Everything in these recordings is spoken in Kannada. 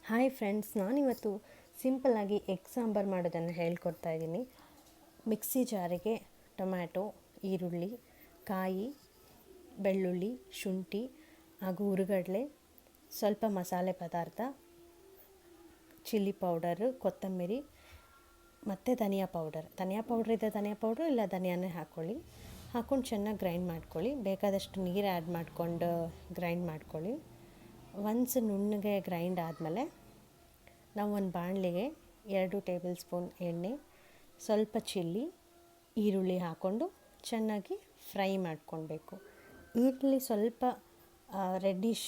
ಹಾಯ್ ಫ್ರೆಂಡ್ಸ್, ನಾನಿವತ್ತು ಸಿಂಪಲ್ಲಾಗಿ ಎಗ್ ಸಾಂಬಾರು ಮಾಡೋದನ್ನು ಹೇಳ್ಕೊಡ್ತಾ ಇದ್ದೀನಿ. ಮಿಕ್ಸಿ ಜಾರಿಗೆ ಟೊಮ್ಯಾಟೊ, ಈರುಳ್ಳಿ, ಕಾಯಿ, ಬೆಳ್ಳುಳ್ಳಿ, ಶುಂಠಿ ಹಾಗೂ ಹುರಿಗಡಲೆ, ಸ್ವಲ್ಪ ಮಸಾಲೆ ಪದಾರ್ಥ, ಚಿಲ್ಲಿ ಪೌಡರು, ಕೊತ್ತಂಬರಿ ಮತ್ತು ಧನಿಯಾ ಪೌಡ್ರ್ ಇದೆ, ಧನಿಯಾ ಪೌಡ್ರು ಇಲ್ಲ ಧನಿಯಾನೇ ಹಾಕ್ಕೊಂಡು ಚೆನ್ನಾಗಿ ಗ್ರೈಂಡ್ ಮಾಡ್ಕೊಳ್ಳಿ. ಬೇಕಾದಷ್ಟು ನೀರು ಆ್ಯಡ್ ಮಾಡ್ಕೊಂಡು ಗ್ರೈಂಡ್ ಮಾಡ್ಕೊಳ್ಳಿ. ಒನ್ಸ್ ನುಣ್ಣಗೆ ಗ್ರೈಂಡ್ ಆದಮೇಲೆ ನಾವು ಒಂದು ಬಾಣಲೆಗೆ 2 ಟೇಬಲ್ ಸ್ಪೂನ್ ಎಣ್ಣೆ, ಸ್ವಲ್ಪ ಚಿಲ್ಲಿ, ಈರುಳ್ಳಿ ಹಾಕ್ಕೊಂಡು ಚೆನ್ನಾಗಿ ಫ್ರೈ ಮಾಡ್ಕೊಳ್ಬೇಕು. ಈರುಳ್ಳಿ ಸ್ವಲ್ಪ ರೆಡ್ಡಿಶ್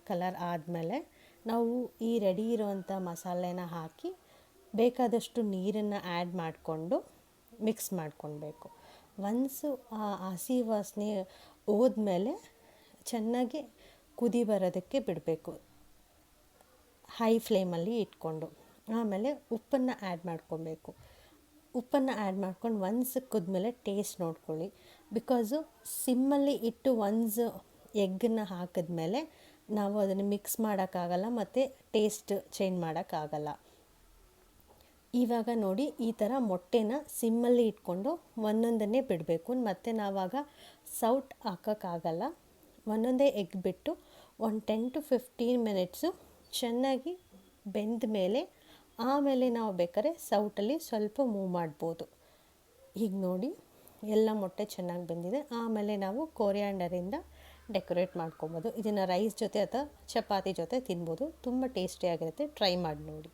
ಕಲರ್ ಆದಮೇಲೆ ನಾವು ಈ ರೆಡಿ ಇರೋವಂಥ ಮಸಾಲೆನ ಹಾಕಿ ಬೇಕಾದಷ್ಟು ನೀರನ್ನು ಆ್ಯಡ್ ಮಾಡಿಕೊಂಡು ಮಿಕ್ಸ್ ಮಾಡ್ಕೊಳ್ಬೇಕು. ಒನ್ಸು ಆ ಹಸಿ ವಾಸನೆ ಹೋದ್ಮೇಲೆ ಚೆನ್ನಾಗಿ ಕುದಿ ಬರೋದಕ್ಕೆ ಬಿಡಬೇಕು, ಹೈ ಫ್ಲೇಮಲ್ಲಿ ಇಟ್ಕೊಂಡು. ಆಮೇಲೆ ಉಪ್ಪನ್ನು ಆ್ಯಡ್ ಮಾಡ್ಕೊಬೇಕು. ಉಪ್ಪನ್ನು ಆ್ಯಡ್ ಮಾಡ್ಕೊಂಡು ಒನ್ಸ್ ಕುದ್ಮೇಲೆ ಟೇಸ್ಟ್ ನೋಡ್ಕೊಳ್ಳಿ. ಬಿಕಾಸು ಸಿಮ್ಮಲ್ಲಿ ಇಟ್ಟು ಒನ್ಸ್ ಎಗ್ಗನ್ನು ಹಾಕಿದ್ಮೇಲೆ ನಾವು ಅದನ್ನು ಮಿಕ್ಸ್ ಮಾಡೋಕ್ಕಾಗಲ್ಲ ಮತ್ತು ಟೇಸ್ಟ್ ಚೇಂಜ್ ಮಾಡೋಕ್ಕಾಗಲ್ಲ. ಇವಾಗ ನೋಡಿ, ಈ ಥರ ಮೊಟ್ಟೆನ ಸಿಮ್ಮಲ್ಲಿ ಇಟ್ಕೊಂಡು ಒಂದೊಂದನ್ನೇ ಬಿಡಬೇಕು. ಮತ್ತು ನಾವಾಗ ಸೌಟ್ ಹಾಕೋಕ್ಕಾಗಲ್ಲ. ಒಂದೊಂದೇ ಎಗ್ ಬಿಟ್ಟು ಒಂದು 10 to 15 ಮಿನಿಟ್ಸು ಚೆನ್ನಾಗಿ ಬೆಂದ ಮೇಲೆ ಆಮೇಲೆ ನಾವು ಬೇಕಾದ್ರೆ ಸೌಟಲ್ಲಿ ಸ್ವಲ್ಪ ಮೂವ್ ಮಾಡ್ಬೋದು. ಈಗ ನೋಡಿ, ಎಲ್ಲ ಮೊಟ್ಟೆ ಚೆನ್ನಾಗಿ ಬೆಂದಿದೆ. ಆಮೇಲೆ ನಾವು ಕೊರಿಯಾಂಡರಿಂದ ಡೆಕೋರೇಟ್ ಮಾಡ್ಕೊಬೋದು. ಇದನ್ನು ರೈಸ್ ಜೊತೆ ಅಥವಾ ಚಪಾತಿ ಜೊತೆ ತಿನ್ಬೋದು. ತುಂಬ ಟೇಸ್ಟಿಯಾಗಿರುತ್ತೆ. ಟ್ರೈ ಮಾಡಿ ನೋಡಿ.